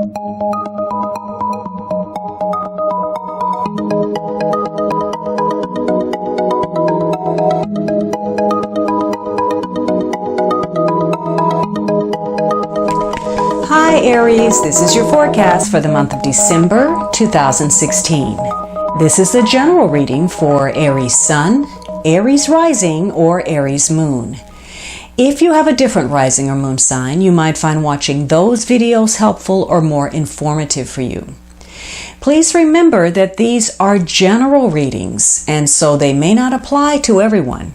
Hi Aries, this is your forecast for the month of December 2016. This is the general reading for Aries Sun, Aries Rising, or Aries Moon. If you have a different rising or moon sign, you might find watching those videos helpful or more informative for you. Please remember that these are general readings, and so they may not apply to everyone.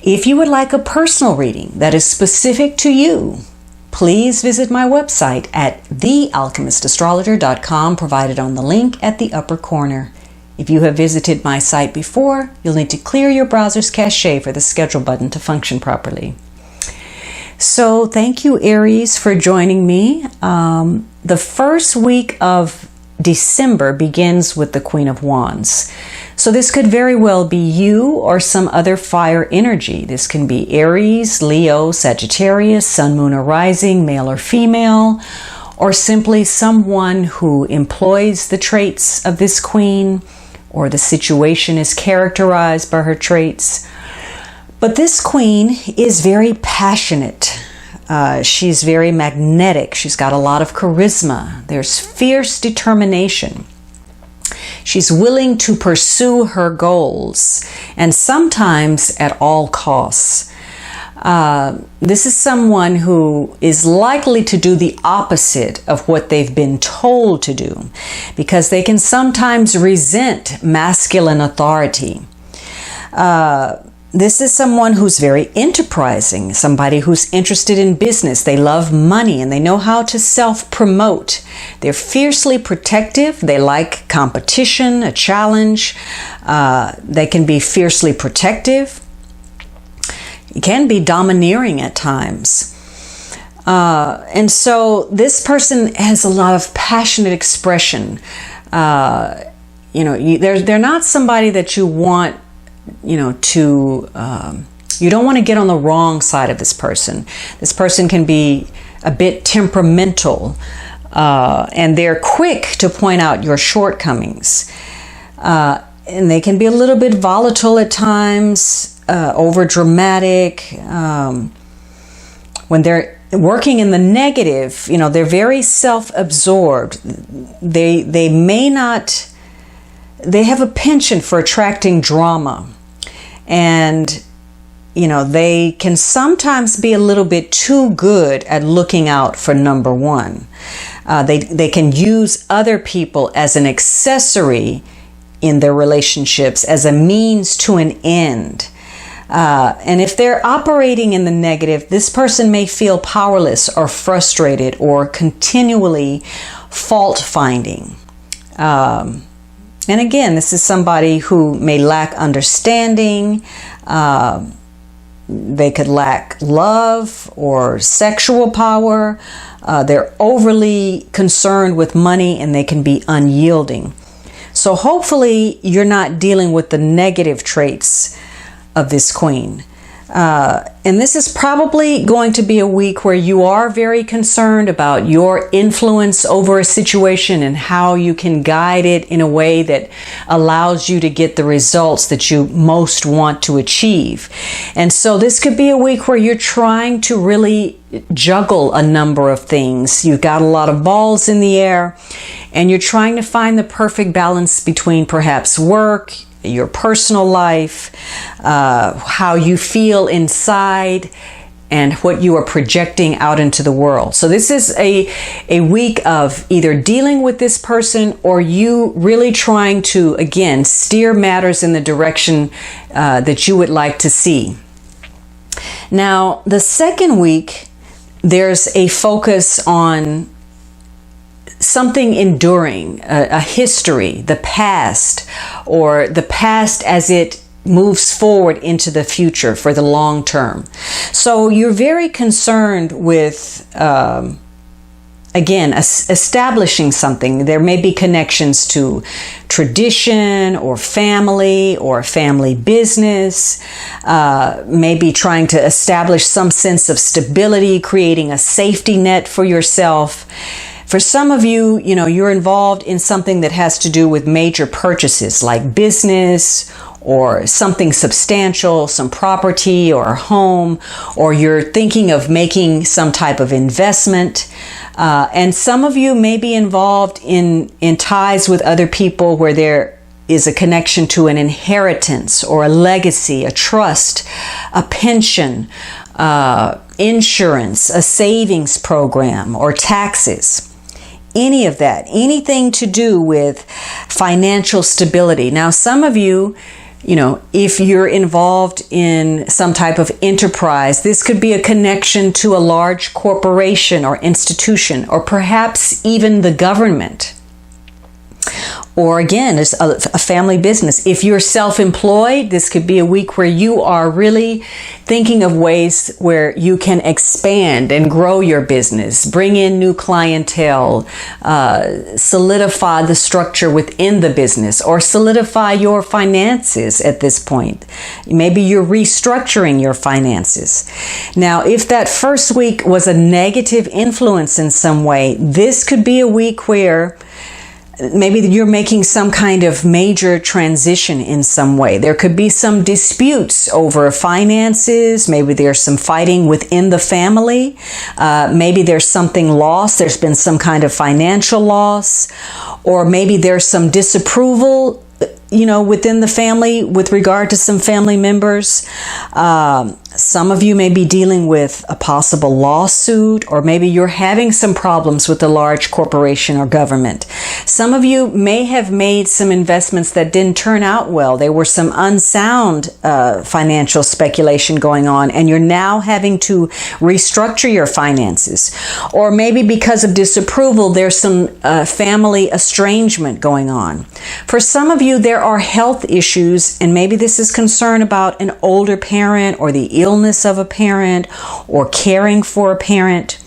If you would like a personal reading that is specific to you, please visit my website at thealchemistastrologer.com, provided on the link at the upper corner. If you have visited my site before, you'll need to clear your browser's cache for the schedule button to function properly. So thank you, Aries, for joining me. The first week of December begins with the Queen of Wands. So this could very well be you or some other fire energy. This can be Aries, Leo, Sagittarius, Sun, Moon, or Rising, male or female, or simply someone who employs the traits of this queen, or the situation is characterized by her traits. But this queen is very passionate. She's very magnetic. She's got a lot of charisma. There's fierce determination. She's willing to pursue her goals, and sometimes at all costs. This is someone who is likely to do the opposite of what they've been told to do, because they can sometimes resent masculine authority. This is someone who's very enterprising, somebody who's interested in business. They love money and they know how to self-promote. They're fiercely protective. They like competition, a challenge. They can be fiercely protective. It can be domineering at times. And so this person has a lot of passionate expression. They're not somebody that you want you don't want to get on the wrong side of this person. This person can be a bit temperamental, and they're quick to point out your shortcomings. And they can be a little bit volatile at times, over dramatic. When they're working in the negative, they're very self-absorbed. They have a penchant for attracting drama, and they can sometimes be a little bit too good at looking out for number one. They can use other people as an accessory in their relationships, as a means to an end. And if they're operating in the negative, this person may feel powerless or frustrated or continually fault-finding. And again, this is somebody who may lack understanding. They could lack love or sexual power. They're overly concerned with money, and they can be unyielding. So hopefully you're not dealing with the negative traits of this queen. And this is probably going to be a week where you are very concerned about your influence over a situation and how you can guide it in a way that allows you to get the results that you most want to achieve. And so this could be a week where you're trying to really juggle a number of things. You've got a lot of balls in the air, and you're trying to find the perfect balance between perhaps work, your personal life, how you feel inside, and what you are projecting out into the world. So this is a week of either dealing with this person or you really trying to, again, steer matters in the direction that you would like to see. Now, the second week, there's a focus on something enduring, a history, the past, or the past as it moves forward into the future for the long term. So you're very concerned with, again, establishing something. There may be connections to tradition or family business, maybe trying to establish some sense of stability, creating a safety net for yourself. For some of you, you're involved in something that has to do with major purchases like business or something substantial, some property or a home, or you're thinking of making some type of investment. And some of you may be involved in ties with other people where there is a connection to an inheritance or a legacy, a trust, a pension, insurance, a savings program, or taxes. Any of that, anything to do with financial stability. Now, some of you, if you're involved in some type of enterprise, this could be a connection to a large corporation or institution, or perhaps even the government. Or again, it's a family business. If you're self-employed, this could be a week where you are really thinking of ways where you can expand and grow your business, bring in new clientele, solidify the structure within the business, or solidify your finances at this point. Maybe you're restructuring your finances. Now, if that first week was a negative influence in some way, this could be a week where maybe you're making some kind of major transition in some way. There could be some disputes over finances. Maybe there's some fighting within the family. Maybe there's something lost. There's been some kind of financial loss. Or maybe there's some disapproval, within the family with regard to some family members. Some of you may be dealing with a possible lawsuit, or maybe you're having some problems with a large corporation or government. Some of you may have made some investments that didn't turn out well. There were some unsound financial speculation going on, and you're now having to restructure your finances. Or maybe because of disapproval, there's some family estrangement going on. For some of you, there are health issues, and maybe this is concern about an older parent or the illness of a parent or caring for a parent.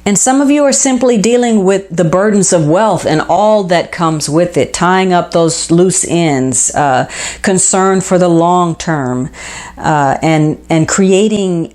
And some of you are simply dealing with the burdens of wealth and all that comes with it, tying up those loose ends, concern for the long term, and creating,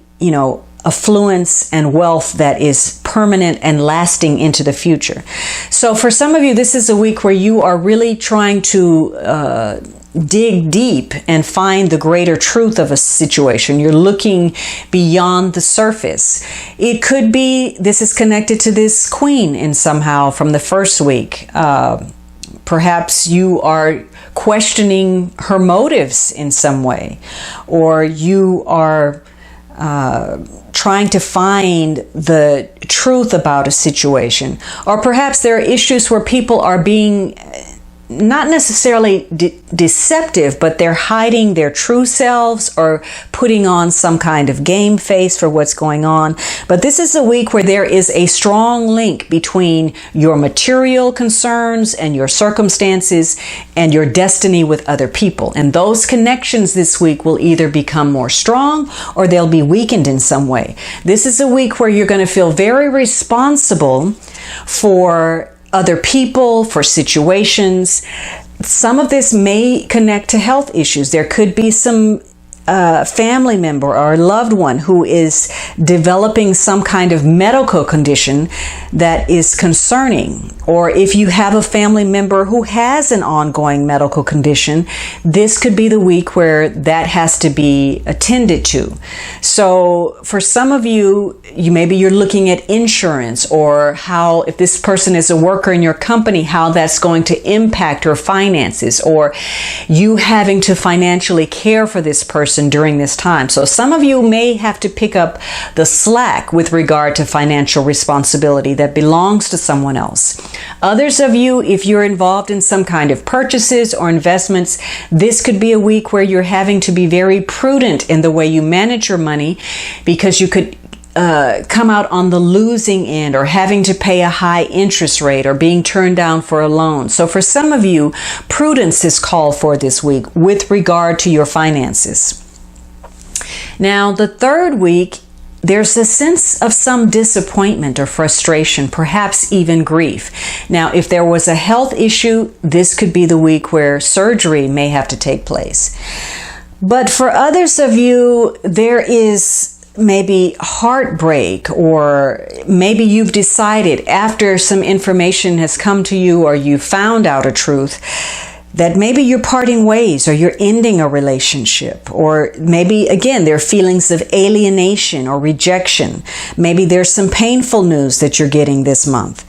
affluence and wealth that is permanent and lasting into the future. So for some of you, this is a week where you are really trying to dig deep and find the greater truth of a situation. You're looking beyond the surface. It could be this is connected to this queen in somehow from the first week. Perhaps you are questioning her motives in some way, or you are trying to find the truth about a situation. Or perhaps there are issues where people are being not necessarily deceptive, but they're hiding their true selves or putting on some kind of game face for what's going on. But this is a week where there is a strong link between your material concerns and your circumstances and your destiny with other people. And those connections this week will either become more strong or they'll be weakened in some way. This is a week where you're going to feel very responsible for other people, for situations. Some of this may connect to health issues. There could be some family member or a loved one who is developing some kind of medical condition that is concerning. Or if you have a family member who has an ongoing medical condition, this could be the week where that has to be attended to. So for some of you, maybe you're looking at insurance, or how, if this person is a worker in your company, how that's going to impact your finances, or you having to financially care for this person during this time. So some of you may have to pick up the slack with regard to financial responsibility that belongs to someone else. Others of you, if you're involved in some kind of purchases or investments, this could be a week where you're having to be very prudent in the way you manage your money, because you could come out on the losing end, or having to pay a high interest rate, or being turned down for a loan. So for some of you, prudence is called for this week with regard to your finances. Now, the third week, there's a sense of some disappointment or frustration, perhaps even grief. Now, if there was a health issue, this could be the week where surgery may have to take place. But for others of you, there is maybe heartbreak, or maybe you've decided after some information has come to you or you found out a truth that maybe you're parting ways or you're ending a relationship, or maybe again there are feelings of alienation or rejection. Maybe there's some painful news that you're getting this month.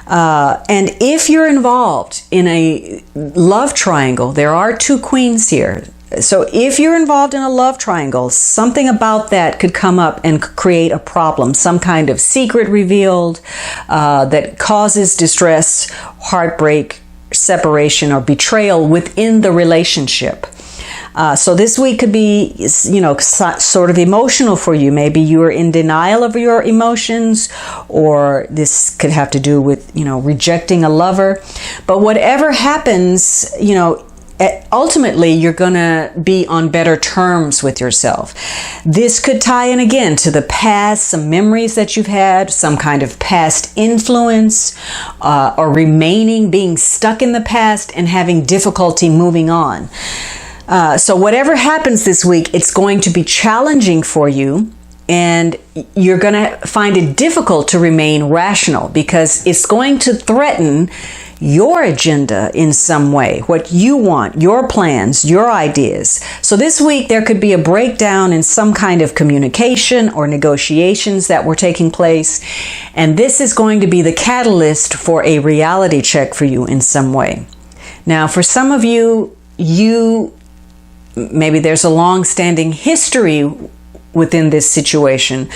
And if you're involved in a love triangle, there are two queens here. So if you're involved in a love triangle, something about that could come up and create a problem, some kind of secret revealed that causes distress, heartbreak, separation, or betrayal within the relationship. So this week could be, sort of emotional for you. Maybe you are in denial of your emotions, or this could have to do with, rejecting a lover. But whatever happens, ultimately you're going to be on better terms with yourself. This could tie in again to the past, some memories that you've had, some kind of past influence, or being stuck in the past and having difficulty moving on. So whatever happens this week, it's going to be challenging for you, and you're going to find it difficult to remain rational because it's going to threaten your agenda in some way, what you want, your plans, your ideas. So this week there could be a breakdown in some kind of communication or negotiations that were taking place, and this is going to be the catalyst for a reality check for you in some way. Now, for some of you, maybe there's a long-standing history within this situation,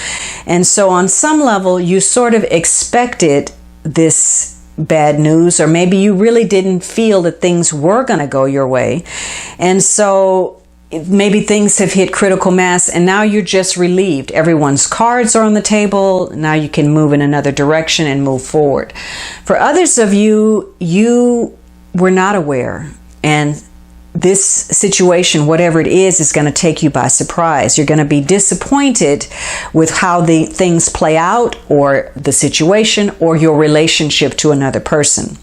and so on some level you sort of expected this bad news, or maybe you really didn't feel that things were going to go your way, and so maybe things have hit critical mass and now you're just relieved. Everyone's cards are on the table. Now you can move in another direction and move forward. For others of you, you were not aware, and this situation, whatever it is going to take you by surprise. You're going to be disappointed with how the things play out, or the situation, or your relationship to another person.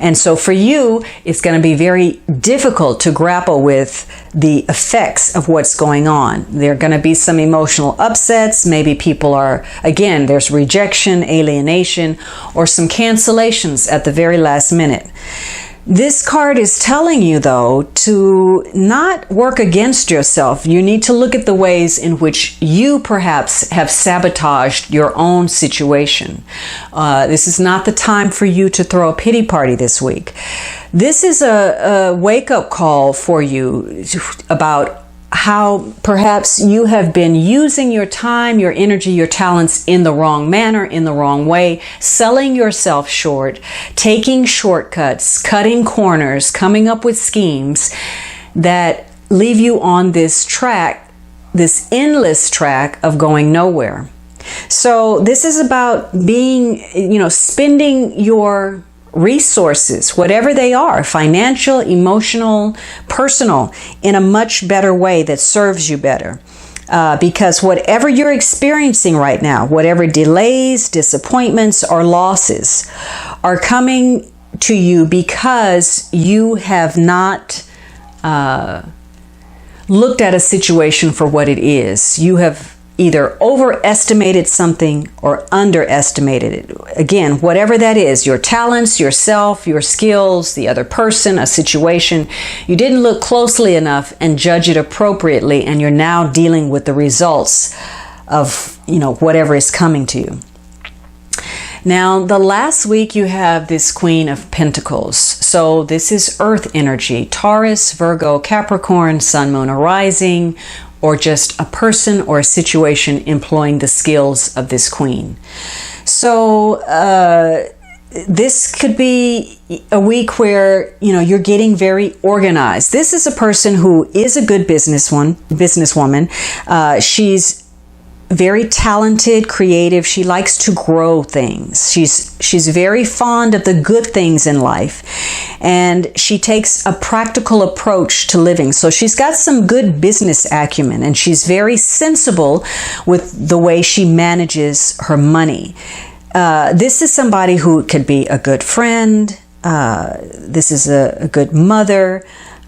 And so for you, it's going to be very difficult to grapple with the effects of what's going on. There are going to be some emotional upsets. Maybe people there's rejection, alienation, or some cancellations at the very last minute. This card is telling you, though, to not work against yourself. You need to look at the ways in which you perhaps have sabotaged your own situation. This is not the time for you to throw a pity party this week. This is a wake-up call for you about how perhaps you have been using your time, your energy, your talents in the wrong manner, in the wrong way, selling yourself short, taking shortcuts, cutting corners, coming up with schemes that leave you on this track, this endless track of going nowhere. So this is about spending your resources, whatever they are, financial, emotional, personal, in a much better way that serves you better. Because whatever you're experiencing right now, whatever delays, disappointments, or losses are coming to you because you have not looked at a situation for what it is. You have either overestimated something or underestimated it. Again, whatever that is, your talents, yourself, your skills, the other person, a situation, you didn't look closely enough and judge it appropriately, and you're now dealing with the results of, whatever is coming to you. Now, the last week you have this Queen of Pentacles. So this is earth energy, Taurus, Virgo, Capricorn, Sun, Moon, or Rising, or just a person or a situation employing the skills of this queen. So this could be a week where, you're getting very organized. This is a person who is a good businesswoman. She's very talented, creative. She likes to grow things. She's very fond of the good things in life, and she takes a practical approach to living. So she's got some good business acumen, and she's very sensible with the way she manages her money. This is somebody who could be a good friend. This is a good mother.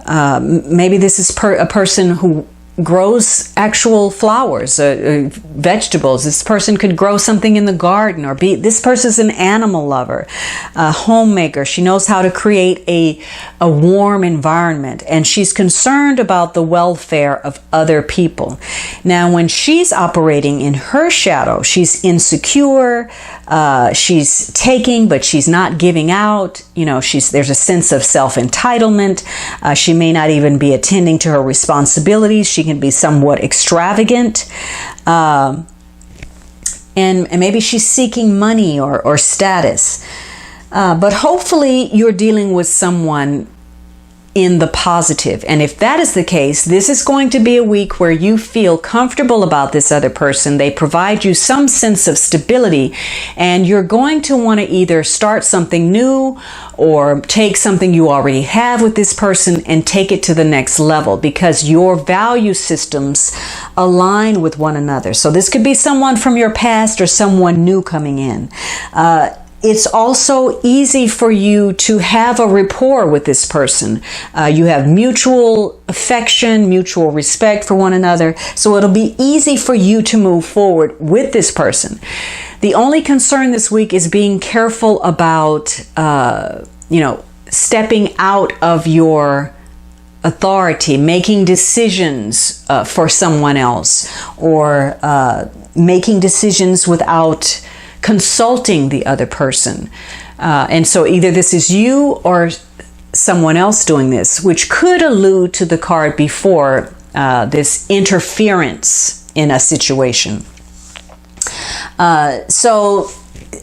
Maybe this is a person who grows actual flowers, vegetables. This person could grow something in the garden, or this person's an animal lover, a homemaker. She knows how to create a warm environment, and she's concerned about the welfare of other people. Now, when she's operating in her shadow, she's insecure, she's taking, but she's not giving out. There's a sense of self-entitlement. She may not even be attending to her responsibilities. She can be somewhat extravagant. And maybe she's seeking money or status. But hopefully you're dealing with someone in the positive. And if that is the case, this is going to be a week where you feel comfortable about this other person. They provide you some sense of stability, and you're going to want to either start something new or take something you already have with this person and take it to the next level, because your value systems align with one another. So this could be someone from your past or someone new coming in. It's also easy for you to have a rapport with this person. You have mutual affection, mutual respect for one another. So it'll be easy for you to move forward with this person. The only concern this week is being careful about, stepping out of your authority, making decisions for someone else, or making decisions without consulting the other person. And so either this is you or someone else doing this, which could allude to the card before, this interference in a situation. So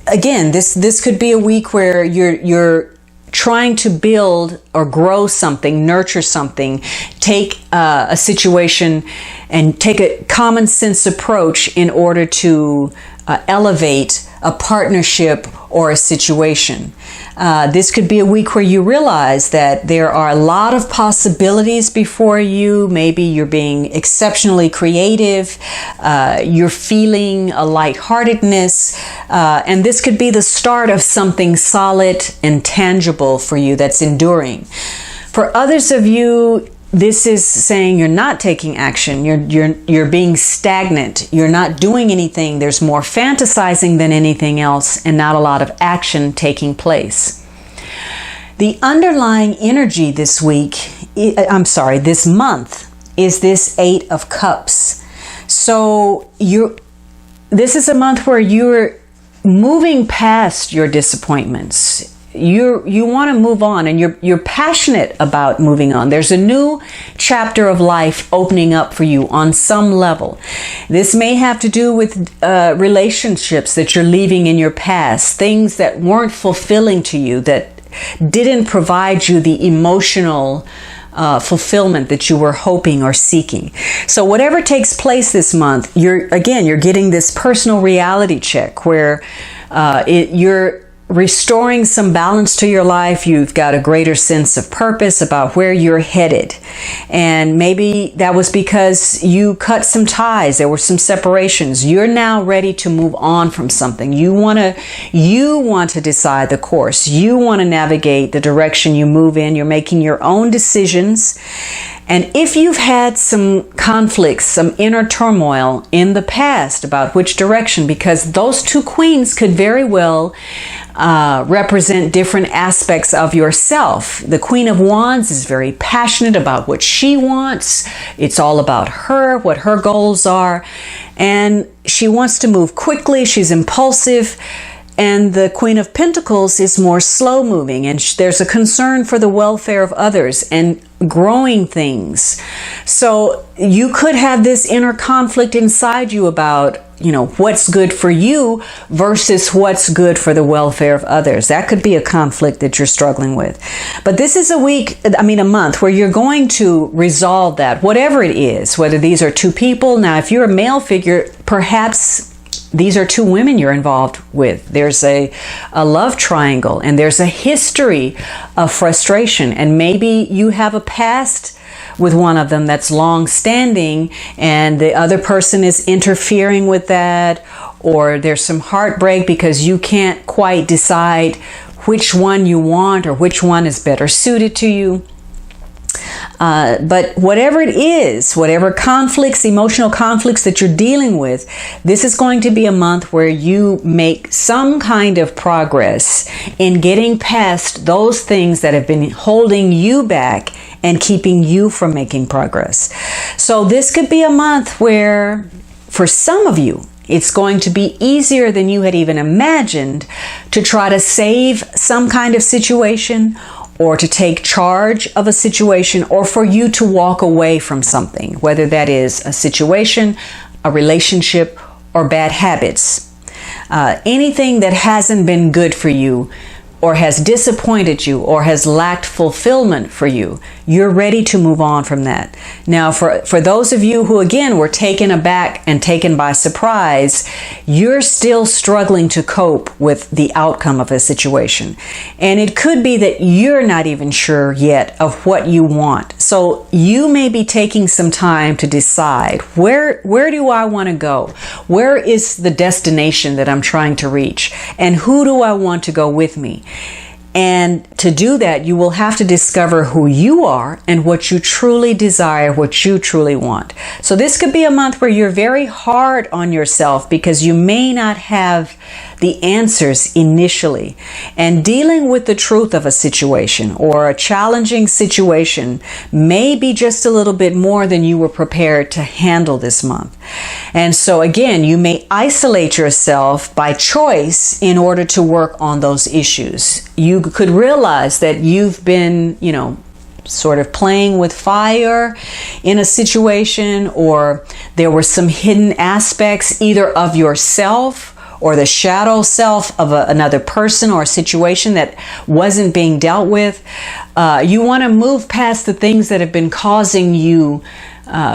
again, this could be a week where you're trying to build or grow something, nurture something, take a situation and take a common sense approach in order to elevate a partnership or a situation. This could be a week where you realize that there are a lot of possibilities before you. Maybe you're being exceptionally creative. You're feeling a lightheartedness. And this could be the start of something solid and tangible for you that's enduring. For others of you, this is saying you're not taking action. You're being stagnant. You're not doing anything. There's more fantasizing than anything else, and not a lot of action taking place. The underlying energy this month is this 8 of Cups. So this is a month where you're moving past your disappointments. You want to move on, and you're passionate about moving on. There's a new chapter of life opening up for you on some level. This may have to do with relationships that you're leaving in your past, things that weren't fulfilling to you, that didn't provide you the emotional fulfillment that you were hoping or seeking. So whatever takes place this month, you're getting this personal reality check where you're restoring some balance to your life. You've got a greater sense of purpose about where you're headed. And maybe that was because you cut some ties. There were some separations. You're now ready to move on from something. You want to decide the course. You want to navigate the direction you move in. You're making your own decisions. And if you've had some conflicts, some inner turmoil in the past about which direction, because those two queens could very well represent different aspects of yourself. The Queen of Wands is very passionate about what she wants. It's all about her, what her goals are. And she wants to move quickly. She's impulsive. And the Queen of Pentacles is more slow moving, and there's a concern for the welfare of others and growing things. So you could have this inner conflict inside you about, what's good for you versus what's good for the welfare of others. That could be a conflict that you're struggling with. But this is a month where you're going to resolve that, whatever it is, whether these are two people. Now, if you're a male figure, perhaps these are two women you're involved with. There's a love triangle, and there's a history of frustration. And maybe you have a past with one of them that's long-standing, and the other person is interfering with that, or there's some heartbreak because you can't quite decide which one you want or which one is better suited to you. But whatever it is, whatever conflicts, emotional conflicts that you're dealing with, this is going to be a month where you make some kind of progress in getting past those things that have been holding you back and keeping you from making progress. So this could be a month where, for some of you, it's going to be easier than you had even imagined to try to save some kind of situation, or to take charge of a situation, or for you to walk away from something, whether that is a situation, a relationship, or bad habits. Anything that hasn't been good for you, or has disappointed you, or has lacked fulfillment for you, you're ready to move on from that. Now, for those of you who, again, were taken aback and taken by surprise, you're still struggling to cope with the outcome of a situation. And it could be that you're not even sure yet of what you want. So you may be taking some time to decide, where do I want to go? Where is the destination that I'm trying to reach? And who do I want to go with me? And to do that, you will have to discover who you are and what you truly desire, what you truly want. So this could be a month where you're very hard on yourself because you may not have the answers initially. And dealing with the truth of a situation or a challenging situation may be just a little bit more than you were prepared to handle this month. And so again, you may isolate yourself by choice in order to work on those issues. You could realize that you've been, sort of playing with fire in a situation, or there were some hidden aspects either of yourself or the shadow self of another person or a situation that wasn't being dealt with. You want to move past the things that have been causing you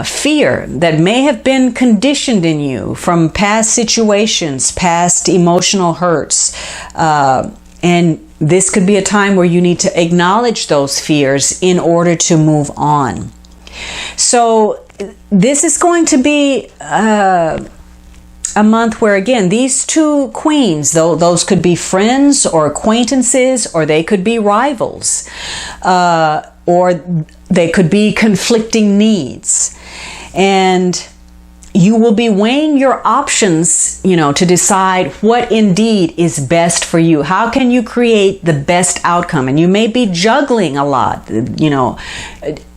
fear, that may have been conditioned in you from past situations, past emotional hurts. And this could be a time where you need to acknowledge those fears in order to move on. So this is going to be a month where, again, these two queens, those could be friends or acquaintances, or they could be rivals, or they could be conflicting needs. And you will be weighing your options, to decide what indeed is best for you. How can you create the best outcome? And you may be juggling a lot,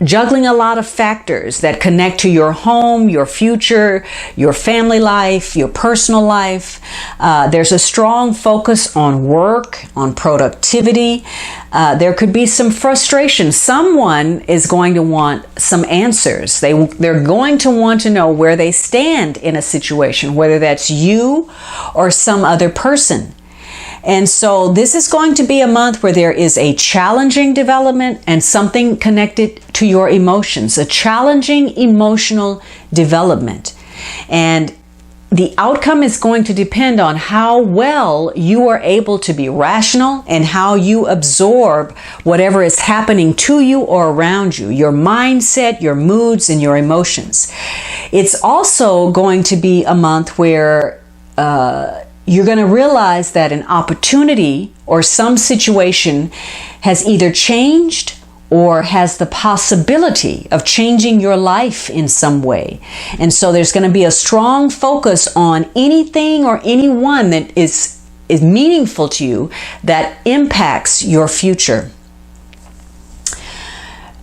juggling a lot of factors that connect to your home, your future, your family life, your personal life. There's a strong focus on work, on productivity. There could be some frustration. Someone is going to want some answers. They're going to want to know where they stand in a situation, whether that's you or some other person. And so this is going to be a month where there is a challenging development and something connected to your emotions, a challenging emotional development. And the outcome is going to depend on how well you are able to be rational and how you absorb whatever is happening to you or around you, your mindset, your moods, and your emotions. It's also going to be a month where you're going to realize that an opportunity or some situation has either changed or has the possibility of changing your life in some way. And so there's going to be a strong focus on anything or anyone that is meaningful to you that impacts your future.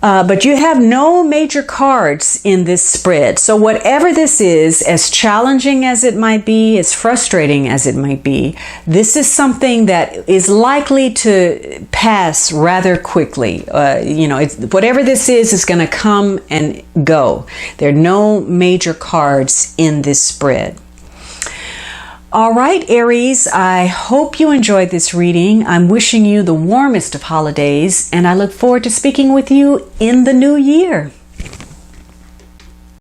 But you have no major cards in this spread. So whatever this is, as challenging as it might be, as frustrating as it might be, this is something that is likely to pass rather quickly. Whatever this is going to come and go. There are no major cards in this spread. All right, Aries, I hope you enjoyed this reading. I'm wishing you the warmest of holidays, and I look forward to speaking with you in the new year.